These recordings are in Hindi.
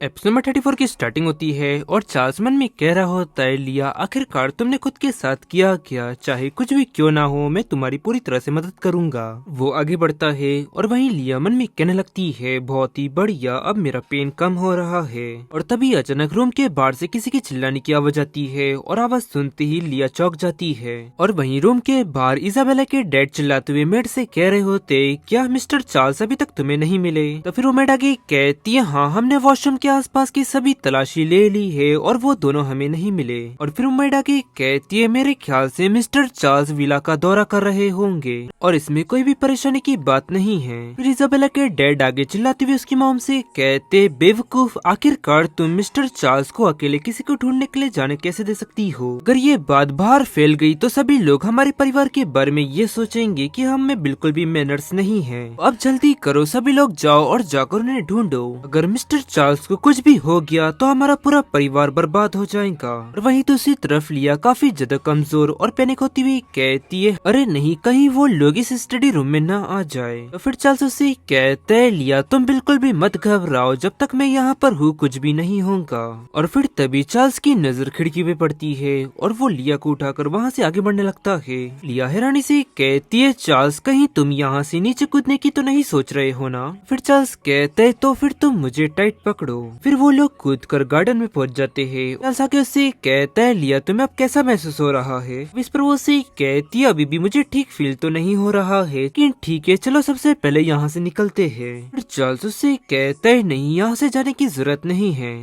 एपिसोड नंबर 34 की स्टार्टिंग होती है और चार्ल्स मन में कह रहा होता है, लिया आखिरकार तुमने खुद के साथ किया क्या, चाहे कुछ भी क्यों ना हो मैं तुम्हारी पूरी तरह से मदद करूंगा। वो आगे बढ़ता है और वहीं लिया मन में कहने लगती है, बहुत ही बढ़िया, अब मेरा पेन कम हो रहा है। और तभी अचानक रूम के बाहर से किसी की चिल्लाने की आवाज आती है और आवाज सुनते ही लिया चौंक जाती है। और वहीं रूम के बाहर इजाबेला के डैड चिल्लाते हुए मेड से कह रहे होते, क्या मिस्टर चार्ल्स अभी तक तुम्हें नहीं मिले। तो फिर वो मेड आगे कहती है, हाँ हमने वॉशरूम के आसपास की सभी तलाशी ले ली है और वो दोनों हमें नहीं मिले। और फिर उम्मीद आगे कहती है, मेरे ख्याल से मिस्टर चार्ल्स विला का दौरा कर रहे होंगे और इसमें कोई भी परेशानी की बात नहीं है। फिर इजाबेला के डैड आगे चिल्लाते हुए उसकी मॉम से कहते, बेवकूफ, आखिरकार तुम मिस्टर चार्ल्स को अकेले किसी को ढूंढने के लिए जाने कैसे दे सकती हो। अगर ये बात बाहर फैल गई तो सभी लोग हमारे परिवार के बारे में ये सोचेंगे कि हम में बिल्कुल भी मैनर्स नहीं है। अब जल्दी करो, सभी लोग जाओ और जाकर उन्हें ढूंढो। अगर मिस्टर चार्ल्स को कुछ भी हो गया तो हमारा पूरा परिवार बर्बाद हो जाएगा। और वहीं दूसरी तरफ लिया काफी ज्यादा कमजोर और पैनिक होती हुई कहती है, अरे नहीं, कहीं वो लोग इस स्टडी रूम में ना आ जाए। तो फिर चार्ल्स उससे कहते है, लिया तुम बिल्कुल भी मत घबराओ, जब तक मैं यहाँ पर हूँ कुछ भी नहीं होगा। और फिर तभी चार्ल्स की नजर खिड़की पे पड़ती है और वो लिया को उठाकर वहाँ से आगे बढ़ने लगता है। लिया हैरानी से कहती है, चार्ल्स कहीं तुम यहाँ से नीचे कूदने की तो नहीं सोच रहे हो ना। फिर चार्ल्स कहते है, तो फिर तुम मुझे टाइट पकड़ो। फिर वो लोग कूद कर गार्डन में पहुंच जाते हैं। चार्ल्स आके उससे कहता है, लिया तुम्हें अब कैसा महसूस हो रहा है। इस पर वो उससे कहती है, अभी भी मुझे ठीक फील तो नहीं हो रहा है, लेकिन ठीक है चलो सबसे पहले यहाँ से निकलते हैं। फिर चार्ल्स उससे कहता है, नहीं यहाँ से जाने की जरूरत नहीं है।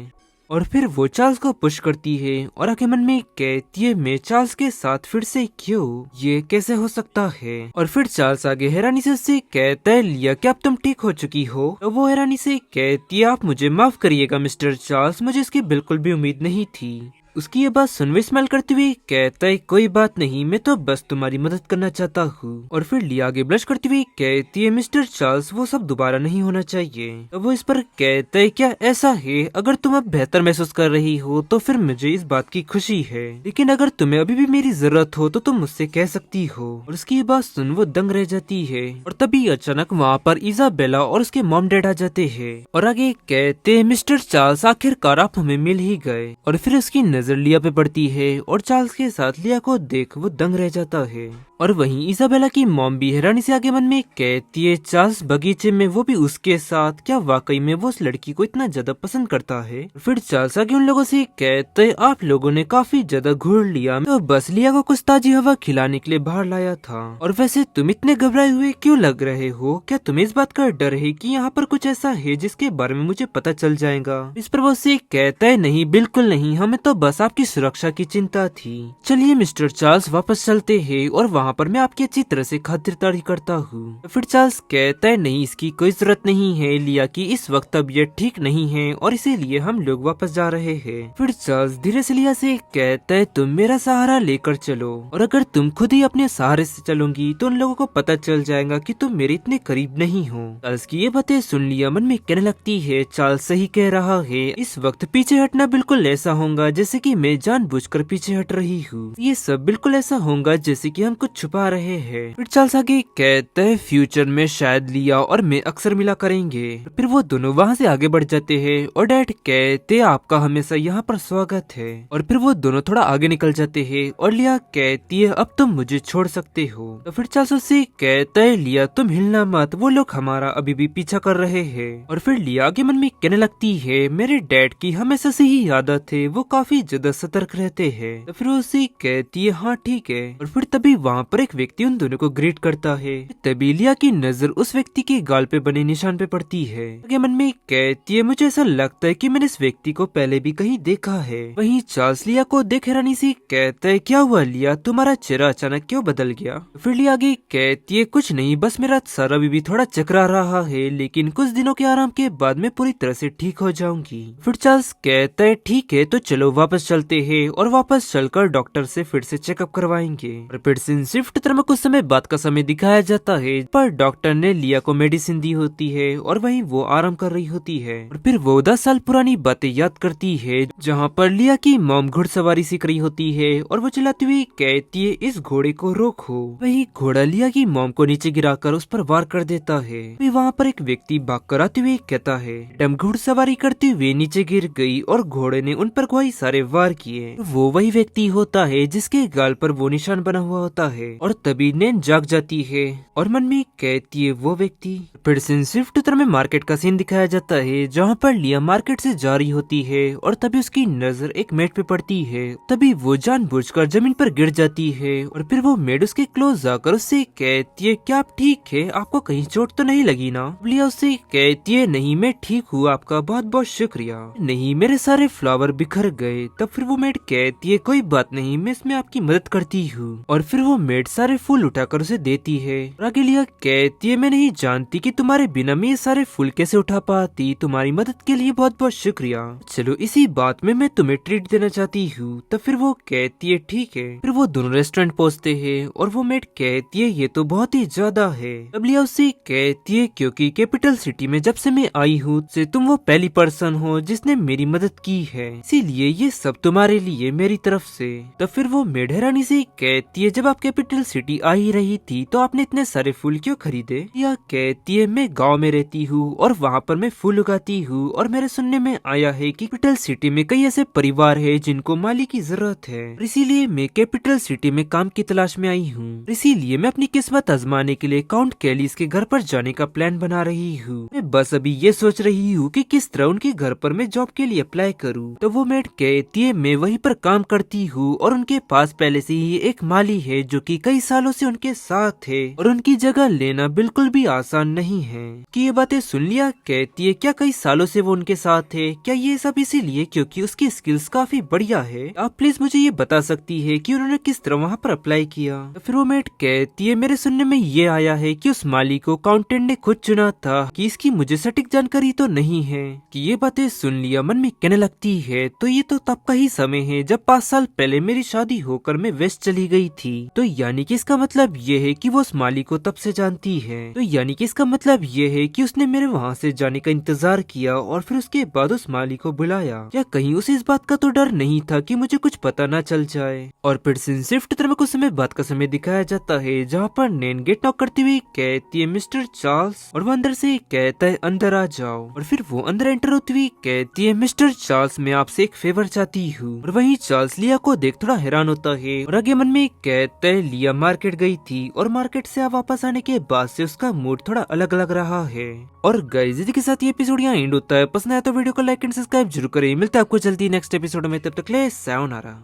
और फिर वो चार्ल्स को पुश करती है और आगे मन में कहती है, मैं चार्ल्स के साथ फिर से क्यों, ये कैसे हो सकता है। और फिर चार्ल्स आगे हैरानी से उससे कहता है, लिया क्या अब तुम ठीक हो चुकी हो। तो वो हैरानी से कहती है, आप मुझे माफ करिएगा मिस्टर चार्ल्स, मुझे इसकी बिल्कुल भी उम्मीद नहीं थी। उसकी ये बात सुन स्माइल करते हुए कहता है, कोई बात नहीं, मैं तो बस तुम्हारी मदद करना चाहता हूँ। और फिर लिया आगे ब्लश करते हुए कहती है, मिस्टर चार्ल्स वो सब दोबारा नहीं होना चाहिए। तो वो इस पर कहता है, क्या ऐसा है, अगर तुम अब बेहतर महसूस कर रही हो तो फिर मुझे इस बात की खुशी है, लेकिन अगर तुम्हें अभी भी मेरी जरूरत हो तो तुम मुझसे कह सकती हो। और उसकी ये बात सुन वो दंग रह जाती है। और तभी अचानक वहाँ पर इजाबेला और उसके मॉम डैड आ जाते हैं और आगे कहते हैं, मिस्टर चार्ल्स आखिरकार आप हमें मिल ही गए। और फिर उसकी नजर लिया पे पड़ती है और चार्ल्स के साथ लिया को देख वो दंग रह जाता है। और वहीं इजाबेला की मॉम भी हैरानी से आगे मन में कहती है, चार्ल्स बगीचे में, वो भी उसके साथ, क्या वाकई में वो उस लड़की को इतना ज्यादा पसंद करता है। फिर चार्ल्स आगे उन लोगों से कहते है, आप लोगों ने काफी ज्यादा घूर लिया, तो बस लिया को कुछ ताजी हवा खिलाने के लिए बाहर लाया था। और वैसे तुम इतने घबराए हुए क्यों लग रहे हो, क्या तुम्हें इस बात का डर है कि यहाँ पर कुछ ऐसा है जिसके बारे में मुझे पता चल जाएगा। इस पर वो उससे कहता है, नहीं बिल्कुल नहीं, हमें तो बस आपकी सुरक्षा की चिंता थी। चलिए मिस्टर चार्ल्स वापस चलते हैं और वहाँ पर मैं आपकी अच्छी तरह से खातिरदारी करता हूँ। फिर चार्ल्स कहता है, नहीं इसकी कोई जरूरत नहीं है, लिया की इस वक्त तबीयत ठीक नहीं है और इसीलिए हम लोग वापस जा रहे हैं। फिर चार्ल्स धीरे से लिया से कहता है, तुम मेरा सहारा लेकर चलो, और अगर तुम खुद ही अपने सहारे से चलोगी तो उन लोगों को पता चल जाएगा कि तुम मेरे इतने करीब नहीं हो। चार्ल्स की ये बातें सुन लिया मन में कहने लगती है, चार्ल्स सही कह रहा है, इस वक्त पीछे हटना बिल्कुल ऐसा होगा जैसे कि मैं जानबूझकर पीछे हट रही हूँ। ये सब बिल्कुल ऐसा होगा जैसे कि हम कुछ छुपा रहे हैं। फिर चार्ल्स आगे कहते हैं, फ्यूचर में शायद लिया और मैं अक्सर मिला करेंगे। फिर वो दोनों वहाँ से आगे बढ़ जाते हैं और डैड कहते, आपका हमेशा यहाँ पर स्वागत है। और फिर वो दोनों थोड़ा आगे निकल जाते हैं और लिया कहती है, अब तुम मुझे छोड़ सकते हो। तो फिर चार्ल्स उससे कहता है, लिया तुम हिलना मत, वो लोग हमारा अभी भी पीछा कर रहे हैं। और फिर लिया आगे मन में कहने लगती है, मेरे डैड की हमेशा से ही आदत है, वो काफी ज्यादा सतर्क रहते हैं। तो फिर उसे कहती है, हाँ ठीक है। और फिर तभी वहाँ पर एक व्यक्ति उन दोनों को ग्रीट करता है। तभी लिया की नजर उस व्यक्ति के गाल पे बने निशान पे पड़ती है। आगे मन में कहती है, मुझे ऐसा लगता है कि मैंने इस व्यक्ति को पहले भी कहीं देखा है। वहीं चार्ल्स लिया को देख हैरानी से कहता है, क्या हुआ लिया, तुम्हारा चेहरा अचानक क्यों बदल गया। फिर लिया आगे कहती है, कुछ नहीं, बस मेरा सारा भी थोड़ा चकरा रहा है, लेकिन कुछ दिनों के आराम के बाद मैं पूरी तरह से ठीक हो जाऊंगी। फिर चार्ल्स कहता है, ठीक है तो चलो वापस चलते हैं और वापस चलकर डॉक्टर से फिर से चेकअप करवाएंगे। और फिर शिफ्ट तरह में कुछ समय बाद का समय दिखाया जाता है, पर डॉक्टर ने लिया को मेडिसिन दी होती है और वहीं वो आराम कर रही होती है। और फिर वो 10 साल पुरानी बातें याद करती है, जहाँ पर लिया की मॉम घुड़सवारी सीख रही होती है और वो चिल्लाती हुई कहती है इस घोड़े को रोको। वही घोड़ा लिया की मॉम को नीचे गिराकर उस पर वार कर देता है। वहाँ पर एक व्यक्ति भाग कर आते हुए कहता है मैडम घुड़सवारी करते हुए नीचे गिर गई और घोड़े ने उन पर कई सारे वार किए। वो वही व्यक्ति होता है जिसके गाल पर वो निशान बना हुआ होता है। और तभी नैन जाग जाती है और मन में कहती है वो व्यक्ति। फिर से शिफ्ट तरह में मार्केट का सीन दिखाया जाता है, जहाँ पर लिया मार्केट से जा रही होती है और तभी उसकी नजर एक मेड पे पड़ती है। तभी वो जानबूझकर जमीन पर गिर जाती है और फिर वो मेड उसके क्लोज जाकर उससे कहती है क्या आप ठीक है, आपको कहीं चोट तो नहीं लगी ना। लिया उससे कहती है नहीं मैं ठीक हूँ, आपका बहुत बहुत शुक्रिया। नहीं मेरे सारे फ्लावर बिखर गए। तब फिर वो मेड कहती है कोई बात नहीं, मैं इसमें आपकी मदद करती हूँ। और फिर वो मेड सारे फूल उठाकर उसे देती है। आगे लिया कहती है मैं नहीं जानती कि तुम्हारे बिना मैं ये सारे फूल कैसे उठा पाती, तुम्हारी मदद के लिए बहुत बहुत शुक्रिया। चलो इसी बात में मैं तुम्हें ट्रीट देना चाहती हूँ। तब फिर वो कहती है ठीक है। फिर वो दोनों रेस्टोरेंट पहुँचते हैं और वो मेड कहती है ये तो बहुत ही ज्यादा है। अब लिया उससे कहती है क्योंकि कैपिटल सिटी में जब से मैं आई हूँ से तुम वो पहली पर्सन हो जिसने मेरी मदद की है, इसीलिए ये सब तुम्हारे लिए मेरी तरफ से। तब फिर वो मेड हैरानी से कहती है जब आप कैपिटल सिटी आ ही रही थी तो आपने इतने सारे फूल क्यों खरीदे। या कहती है मैं गांव में रहती हूँ और वहाँ पर मैं फूल उगाती हूँ और मेरे सुनने में आया है कि कैपिटल सिटी में कई ऐसे परिवार है जिनको माली की जरूरत है, इसीलिए मैं कैपिटल सिटी में काम की तलाश में आई हूँ। इसीलिए मैं अपनी किस्मत आजमाने के लिए काउंट कैलिस के घर पर जाने का प्लान बना रही हूँ। मैं बस अभी ये सोच रही हूँ कि किस तरह उनके घर पर मैं जॉब के लिए अप्लाई करूँ। तो वो मेड कहती है मैं वहीं पर काम करती हूँ और उनके पास पहले से ही एक माली है जो कि कई सालों से उनके साथ है और उनकी जगह लेना बिल्कुल भी आसान नहीं है। कि ये बातें सुन लिया कहती है क्या कई सालों से वो उनके साथ है, क्या ये सब इसीलिए क्योंकि उसकी स्किल्स काफी बढ़िया है। आप प्लीज मुझे ये बता सकती है कि उन्होंने किस तरह वहाँ पर अप्लाई किया। फिर वो मेड कहती है मेरे सुनने में ये आया है कि उस माली को अकाउंटेंट ने खुद चुना था, कि इसकी मुझे सटीक जानकारी तो नहीं है। कि ये बातें सुन लिया मन में कहने लगती है तो ये तो तब का ही समय है जब 5 साल पहले मेरी शादी होकर मैं वेस्ट चली गई थी। तो यानी कि इसका मतलब ये है कि वो उस माली को तब से जानती है। तो यानी कि इसका मतलब ये है कि उसने मेरे वहाँ से जाने का इंतजार किया और फिर उसके बाद उस माली को बुलाया। क्या कहीं उसे इस बात का तो डर नहीं था कि मुझे कुछ पता न चल जाए। और फिर शिफ्ट तरह में कुछ समय बाद का समय दिखाया जाता है, जहाँ पर नैन गेट नॉक करती हुई कहती है मिस्टर चार्ल्स, और वो अंदर से कहता है अंदर आ जाओ। और फिर वो अंदर एंटर होती हुई कहती है मिस्टर चार्ल्स मैं आपसे एक फेवर चाहती हूँ। और वहीं चार्ल्स लिया को देख थोड़ा हैरान होता है और आगे मन में कहता है लिया मार्केट गई थी और मार्केट से वापस आने के बाद से उसका मूड थोड़ा अलग लग रहा है। और गाइस इसी के साथ ये एपिसोड यहाँ एंड होता है। पसंद आया तो वीडियो को लाइक एंड सब्सक्राइब जरूर करें। मिलता है आपको जल्दी नेक्स्ट एपिसोड में, तब तक ले सायोनारा।